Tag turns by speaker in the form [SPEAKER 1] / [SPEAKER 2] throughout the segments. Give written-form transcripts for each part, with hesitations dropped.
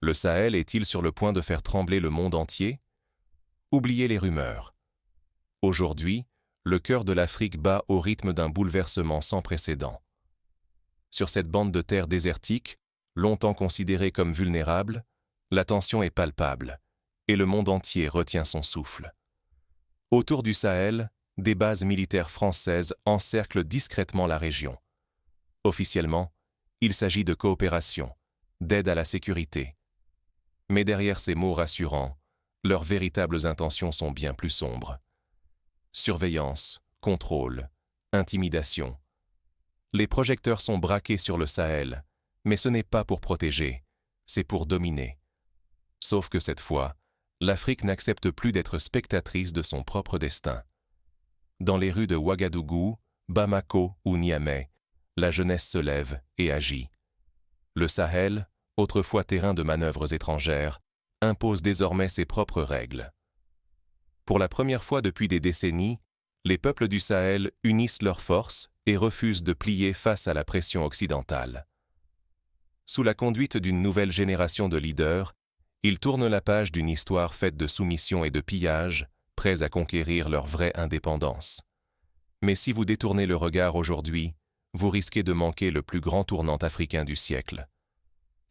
[SPEAKER 1] Le Sahel est-il sur le point de faire trembler le monde entier? Oubliez les rumeurs. Aujourd'hui, le cœur de l'Afrique bat au rythme d'un bouleversement sans précédent. Sur cette bande de terre désertique, longtemps considérée comme vulnérable, la tension est palpable, et le monde entier retient son souffle. Autour du Sahel, des bases militaires françaises encerclent discrètement la région. Officiellement, il s'agit de coopération, d'aide à la sécurité. Mais derrière ces mots rassurants, leurs véritables intentions sont bien plus sombres. Surveillance, contrôle, intimidation. Les projecteurs sont braqués sur le Sahel, mais ce n'est pas pour protéger, c'est pour dominer. Sauf que cette fois, l'Afrique n'accepte plus d'être spectatrice de son propre destin. Dans les rues de Ouagadougou, Bamako ou Niamey, la jeunesse se lève et agit. Le Sahel, autrefois terrain de manœuvres étrangères, impose désormais ses propres règles. Pour la première fois depuis des décennies, les peuples du Sahel unissent leurs forces et refusent de plier face à la pression occidentale. Sous la conduite d'une nouvelle génération de leaders, ils tournent la page d'une histoire faite de soumission et de pillage, prêts à conquérir leur vraie indépendance. Mais si vous détournez le regard aujourd'hui, vous risquez de manquer le plus grand tournant africain du siècle.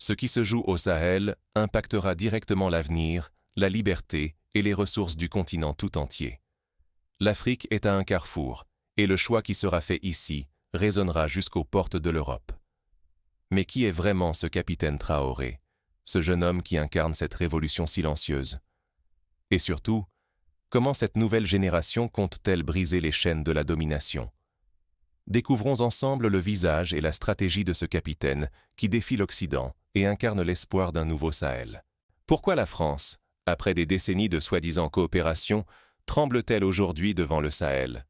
[SPEAKER 1] Ce qui se joue au Sahel impactera directement l'avenir, la liberté et les ressources du continent tout entier. L'Afrique est à un carrefour, et le choix qui sera fait ici résonnera jusqu'aux portes de l'Europe. Mais qui est vraiment ce capitaine Traoré, ce jeune homme qui incarne cette révolution silencieuse? Et surtout, comment cette nouvelle génération compte-t-elle briser les chaînes de la domination? Découvrons ensemble le visage et la stratégie de ce capitaine qui défie l'Occident et incarne l'espoir d'un nouveau Sahel. Pourquoi la France, après des décennies de soi-disant coopération, tremble-t-elle aujourd'hui devant le Sahel?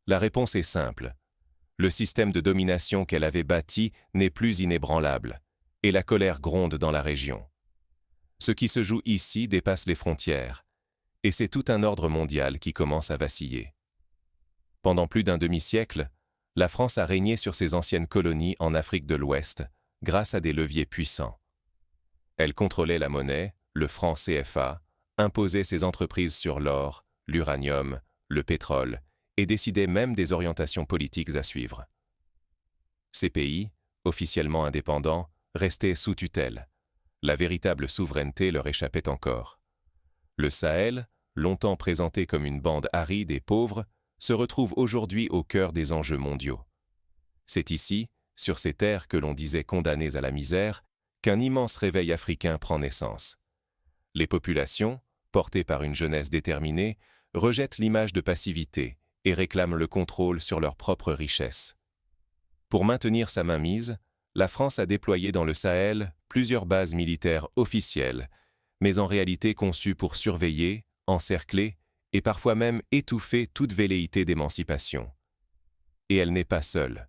[SPEAKER 1] La réponse est simple. Le système de domination qu'elle avait bâti n'est plus inébranlable, et la colère gronde dans la région. Ce qui se joue ici dépasse les frontières, et c'est tout un ordre mondial qui commence à vaciller. Pendant plus d'un demi-siècle, la France a régné sur ses anciennes colonies en Afrique de l'Ouest, grâce à des leviers puissants. Elle contrôlait la monnaie, le franc CFA, imposait ses entreprises sur l'or, l'uranium, le pétrole, et décidait même des orientations politiques à suivre. Ces pays, officiellement indépendants, restaient sous tutelle. La véritable souveraineté leur échappait encore. Le Sahel, longtemps présenté comme une bande aride et pauvre, se retrouve aujourd'hui au cœur des enjeux mondiaux. C'est ici, sur ces terres que l'on disait condamnées à la misère, qu'un immense réveil africain prend naissance. Les populations, portées par une jeunesse déterminée, rejettent l'image de passivité et réclament le contrôle sur leurs propres richesses. Pour maintenir sa mainmise, la France a déployé dans le Sahel plusieurs bases militaires officielles, mais en réalité conçues pour surveiller, encercler et parfois même étouffer toute velléité d'émancipation. Et elle n'est pas seule.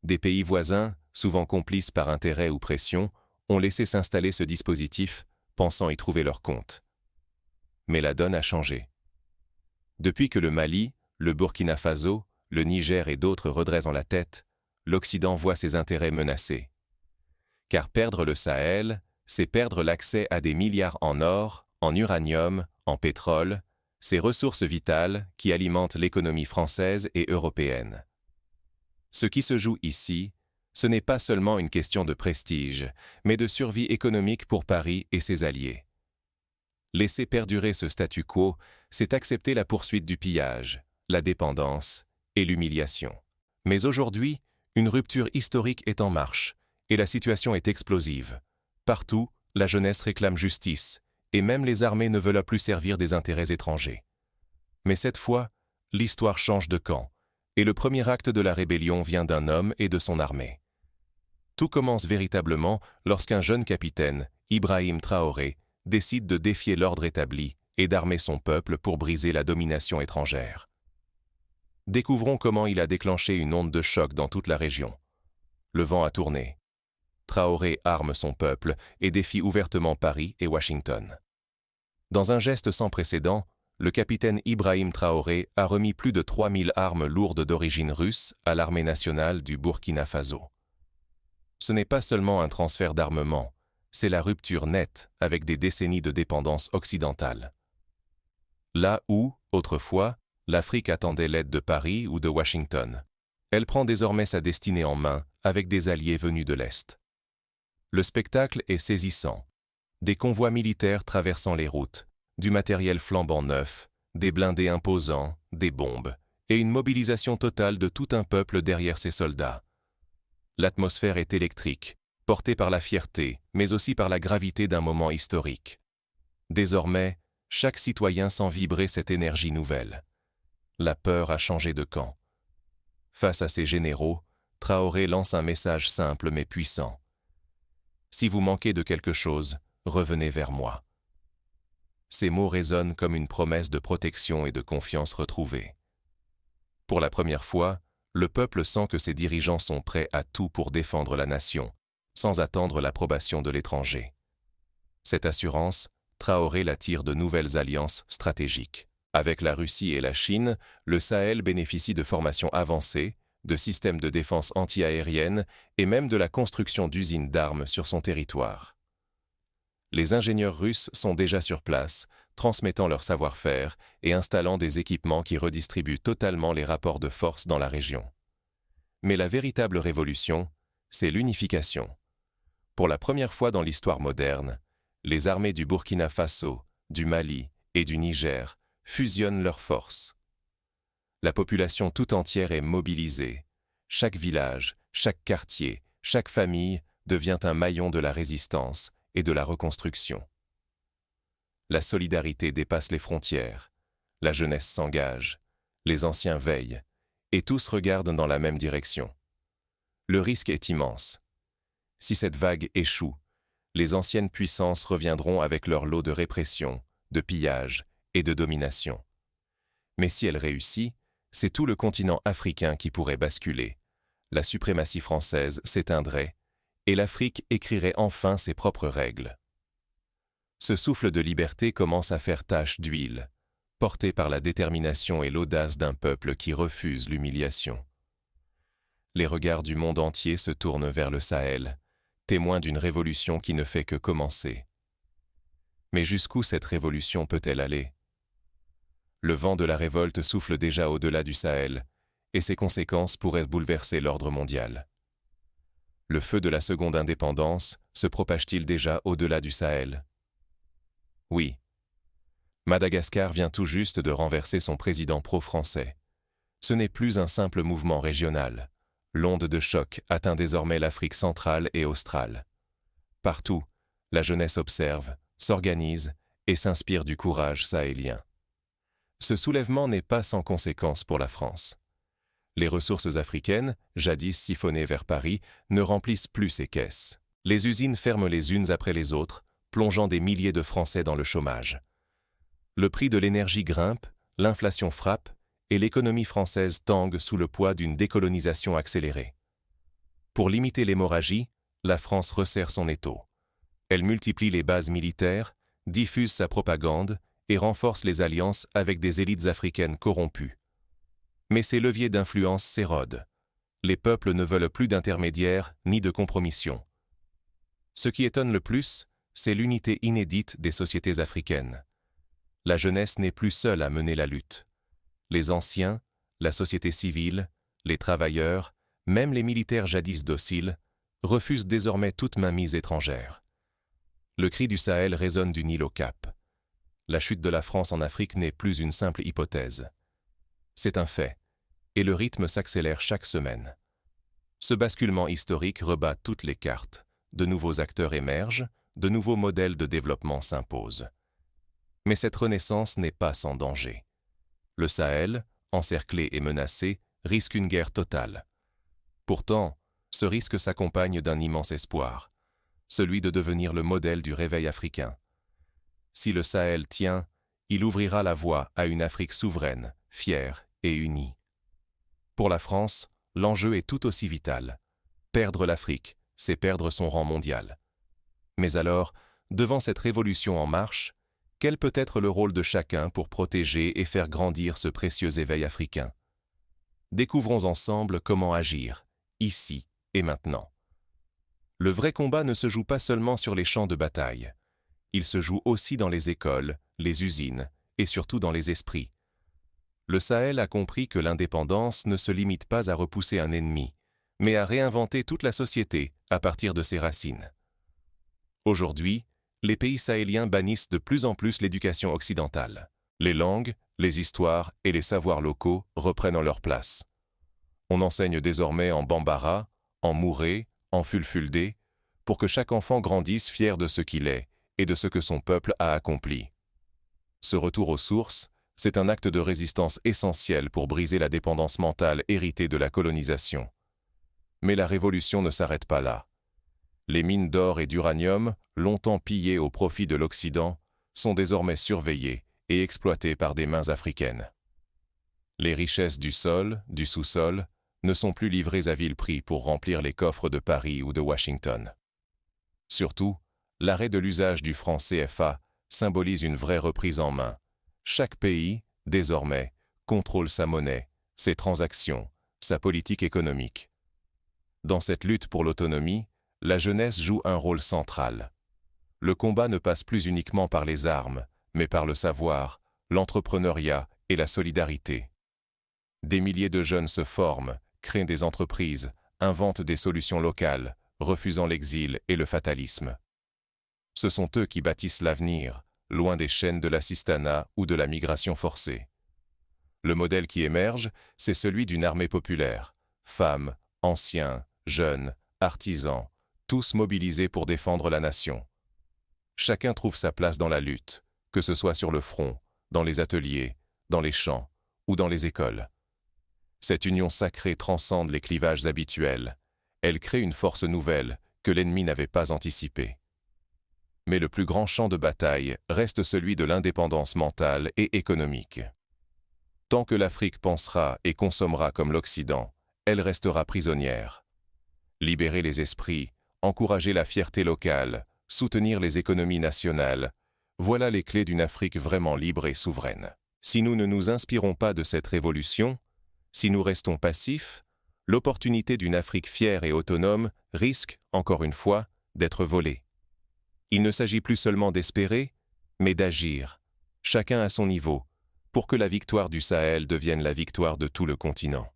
[SPEAKER 1] Des pays voisins, souvent complices par intérêt ou pression, ont laissé s'installer ce dispositif, pensant y trouver leur compte. Mais la donne a changé. Depuis que le Mali, le Burkina Faso, le Niger et d'autres redressent la tête, l'Occident voit ses intérêts menacés. Car perdre le Sahel, c'est perdre l'accès à des milliards en or, en uranium, en pétrole, ces ressources vitales qui alimentent l'économie française et européenne. Ce qui se joue ici, ce n'est pas seulement une question de prestige, mais de survie économique pour Paris et ses alliés. Laisser perdurer ce statu quo, c'est accepter la poursuite du pillage, la dépendance et l'humiliation. Mais aujourd'hui, une rupture historique est en marche, et la situation est explosive. Partout, la jeunesse réclame justice, et même les armées ne veulent plus servir des intérêts étrangers. Mais cette fois, l'histoire change de camp, et le premier acte de la rébellion vient d'un homme et de son armée. Tout commence véritablement lorsqu'un jeune capitaine, Ibrahim Traoré, décide de défier l'ordre établi et d'armer son peuple pour briser la domination étrangère. Découvrons comment il a déclenché une onde de choc dans toute la région. Le vent a tourné. Traoré arme son peuple et défie ouvertement Paris et Washington. Dans un geste sans précédent, le capitaine Ibrahim Traoré a remis plus de 3000 armes lourdes d'origine russe à l'armée nationale du Burkina Faso. Ce n'est pas seulement un transfert d'armement, c'est la rupture nette avec des décennies de dépendance occidentale. Là où, autrefois, l'Afrique attendait l'aide de Paris ou de Washington, elle prend désormais sa destinée en main avec des alliés venus de l'Est. Le spectacle est saisissant. Des convois militaires traversant les routes, du matériel flambant neuf, des blindés imposants, des bombes, et une mobilisation totale de tout un peuple derrière ses soldats. L'atmosphère est électrique, portée par la fierté, mais aussi par la gravité d'un moment historique. Désormais, chaque citoyen sent vibrer cette énergie nouvelle. La peur a changé de camp. Face à ces généraux, Traoré lance un message simple mais puissant. Si vous manquez de quelque chose, revenez vers moi. Ces mots résonnent comme une promesse de protection et de confiance retrouvée. Pour la première fois, le peuple sent que ses dirigeants sont prêts à tout pour défendre la nation, sans attendre l'approbation de l'étranger. Cette assurance, Traoré l'attire de nouvelles alliances stratégiques. Avec la Russie et la Chine, le Sahel bénéficie de formations avancées, de systèmes de défense anti-aérienne et même de la construction d'usines d'armes sur son territoire. Les ingénieurs russes sont déjà sur place, transmettant leur savoir-faire et installant des équipements qui redistribuent totalement les rapports de force dans la région. Mais la véritable révolution, c'est l'unification. Pour la première fois dans l'histoire moderne, les armées du Burkina Faso, du Mali et du Niger fusionnent leurs forces. La population tout entière est mobilisée. Chaque village, chaque quartier, chaque famille devient un maillon de la résistance et de la reconstruction. La solidarité dépasse les frontières, la jeunesse s'engage, les anciens veillent, et tous regardent dans la même direction. Le risque est immense. Si cette vague échoue, les anciennes puissances reviendront avec leur lot de répression, de pillage et de domination. Mais si elle réussit, c'est tout le continent africain qui pourrait basculer. La suprématie française s'éteindrait et l'Afrique écrirait enfin ses propres règles. Ce souffle de liberté commence à faire tache d'huile, porté par la détermination et l'audace d'un peuple qui refuse l'humiliation. Les regards du monde entier se tournent vers le Sahel, témoin d'une révolution qui ne fait que commencer. Mais jusqu'où cette révolution peut-elle aller ? Le vent de la révolte souffle déjà au-delà du Sahel, et ses conséquences pourraient bouleverser l'ordre mondial. Le feu de la seconde indépendance se propage-t-il déjà au-delà du Sahel ? Oui. Madagascar vient tout juste de renverser son président pro-français. Ce n'est plus un simple mouvement régional. L'onde de choc atteint désormais l'Afrique centrale et australe. Partout, la jeunesse observe, s'organise et s'inspire du courage sahélien. Ce soulèvement n'est pas sans conséquences pour la France. Les ressources africaines, jadis siphonnées vers Paris, ne remplissent plus ses caisses. Les usines ferment les unes après les autres, plongeant des milliers de Français dans le chômage. Le prix de l'énergie grimpe, l'inflation frappe, et l'économie française tangue sous le poids d'une décolonisation accélérée. Pour limiter l'hémorragie, la France resserre son étau. Elle multiplie les bases militaires, diffuse sa propagande et renforce les alliances avec des élites africaines corrompues. Mais ces leviers d'influence s'érodent. Les peuples ne veulent plus d'intermédiaires ni de compromission. Ce qui étonne le plus, c'est l'unité inédite des sociétés africaines. La jeunesse n'est plus seule à mener la lutte. Les anciens, la société civile, les travailleurs, même les militaires jadis dociles, refusent désormais toute mainmise étrangère. Le cri du Sahel résonne du Nil au Cap. La chute de la France en Afrique n'est plus une simple hypothèse. C'est un fait, et le rythme s'accélère chaque semaine. Ce basculement historique rebat toutes les cartes. De nouveaux acteurs émergent, de nouveaux modèles de développement s'imposent. Mais cette renaissance n'est pas sans danger. Le Sahel, encerclé et menacé, risque une guerre totale. Pourtant, ce risque s'accompagne d'un immense espoir, celui de devenir le modèle du réveil africain. Si le Sahel tient, il ouvrira la voie à une Afrique souveraine, fière et unie. Pour la France, l'enjeu est tout aussi vital. Perdre l'Afrique, c'est perdre son rang mondial. Mais alors, devant cette révolution en marche, quel peut être le rôle de chacun pour protéger et faire grandir ce précieux éveil africain ? Découvrons ensemble comment agir, ici et maintenant. Le vrai combat ne se joue pas seulement sur les champs de bataille. Il se joue aussi dans les écoles, les usines et surtout dans les esprits. Le Sahel a compris que l'indépendance ne se limite pas à repousser un ennemi, mais à réinventer toute la société à partir de ses racines. Aujourd'hui, les pays sahéliens bannissent de plus en plus l'éducation occidentale. Les langues, les histoires et les savoirs locaux reprennent leur place. On enseigne désormais en bambara, en mouré, en fulfulde, pour que chaque enfant grandisse fier de ce qu'il est et de ce que son peuple a accompli. Ce retour aux sources, c'est un acte de résistance essentiel pour briser la dépendance mentale héritée de la colonisation. Mais la révolution ne s'arrête pas là. Les mines d'or et d'uranium, longtemps pillées au profit de l'Occident, sont désormais surveillées et exploitées par des mains africaines. Les richesses du sol, du sous-sol, ne sont plus livrées à vil prix pour remplir les coffres de Paris ou de Washington. Surtout, l'arrêt de l'usage du franc CFA symbolise une vraie reprise en main. Chaque pays, désormais, contrôle sa monnaie, ses transactions, sa politique économique. Dans cette lutte pour l'autonomie, la jeunesse joue un rôle central. Le combat ne passe plus uniquement par les armes, mais par le savoir, l'entrepreneuriat et la solidarité. Des milliers de jeunes se forment, créent des entreprises, inventent des solutions locales, refusant l'exil et le fatalisme. Ce sont eux qui bâtissent l'avenir, loin des chaînes de l'assistanat ou de la migration forcée. Le modèle qui émerge, c'est celui d'une armée populaire. Femmes, anciens, jeunes, artisans, tous mobilisés pour défendre la nation. Chacun trouve sa place dans la lutte, que ce soit sur le front, dans les ateliers, dans les champs ou dans les écoles. Cette union sacrée transcende les clivages habituels. Elle crée une force nouvelle que l'ennemi n'avait pas anticipée. Mais le plus grand champ de bataille reste celui de l'indépendance mentale et économique. Tant que l'Afrique pensera et consommera comme l'Occident, elle restera prisonnière. Libérer les esprits, encourager la fierté locale, soutenir les économies nationales, voilà les clés d'une Afrique vraiment libre et souveraine. Si nous ne nous inspirons pas de cette révolution, si nous restons passifs, l'opportunité d'une Afrique fière et autonome risque, encore une fois, d'être volée. Il ne s'agit plus seulement d'espérer, mais d'agir, chacun à son niveau, pour que la victoire du Sahel devienne la victoire de tout le continent.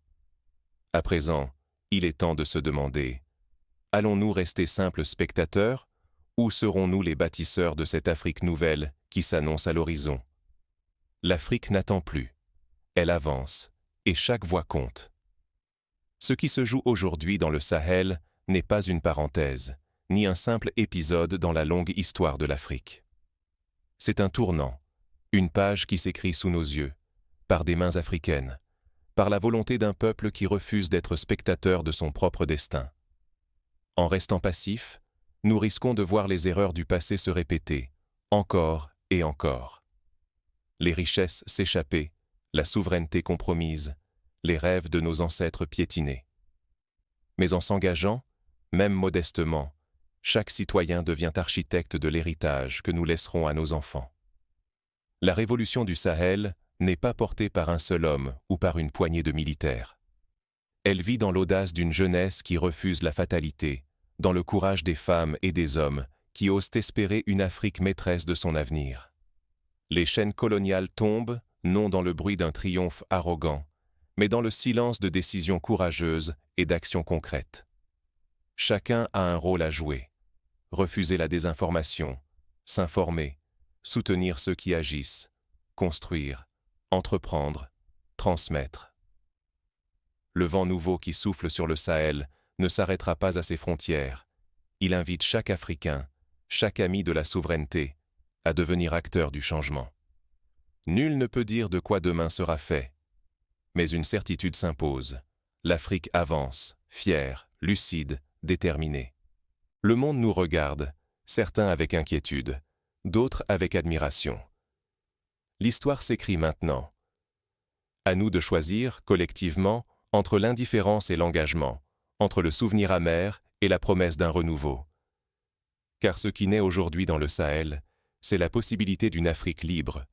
[SPEAKER 1] À présent, il est temps de se demander, allons-nous rester simples spectateurs, ou serons-nous les bâtisseurs de cette Afrique nouvelle qui s'annonce à l'horizon? L'Afrique n'attend plus, elle avance, et chaque voix compte. Ce qui se joue aujourd'hui dans le Sahel n'est pas une parenthèse, ni un simple épisode dans la longue histoire de l'Afrique. C'est un tournant, une page qui s'écrit sous nos yeux, par des mains africaines, par la volonté d'un peuple qui refuse d'être spectateur de son propre destin. En restant passif, nous risquons de voir les erreurs du passé se répéter, encore et encore. Les richesses s'échapper, la souveraineté compromise, les rêves de nos ancêtres piétinés. Mais en s'engageant, même modestement, chaque citoyen devient architecte de l'héritage que nous laisserons à nos enfants. La révolution du Sahel n'est pas portée par un seul homme ou par une poignée de militaires. Elle vit dans l'audace d'une jeunesse qui refuse la fatalité, dans le courage des femmes et des hommes qui osent espérer une Afrique maîtresse de son avenir. Les chaînes coloniales tombent, non dans le bruit d'un triomphe arrogant, mais dans le silence de décisions courageuses et d'actions concrètes. Chacun a un rôle à jouer. Refuser la désinformation, s'informer, soutenir ceux qui agissent, construire, entreprendre, transmettre. Le vent nouveau qui souffle sur le Sahel ne s'arrêtera pas à ses frontières. Il invite chaque Africain, chaque ami de la souveraineté, à devenir acteur du changement. Nul ne peut dire de quoi demain sera fait. Mais une certitude s'impose. L'Afrique avance, fière, lucide, déterminée. Le monde nous regarde, certains avec inquiétude, d'autres avec admiration. L'histoire s'écrit maintenant. À nous de choisir, collectivement, entre l'indifférence et l'engagement, entre le souvenir amer et la promesse d'un renouveau. Car ce qui naît aujourd'hui dans le Sahel, c'est la possibilité d'une Afrique libre,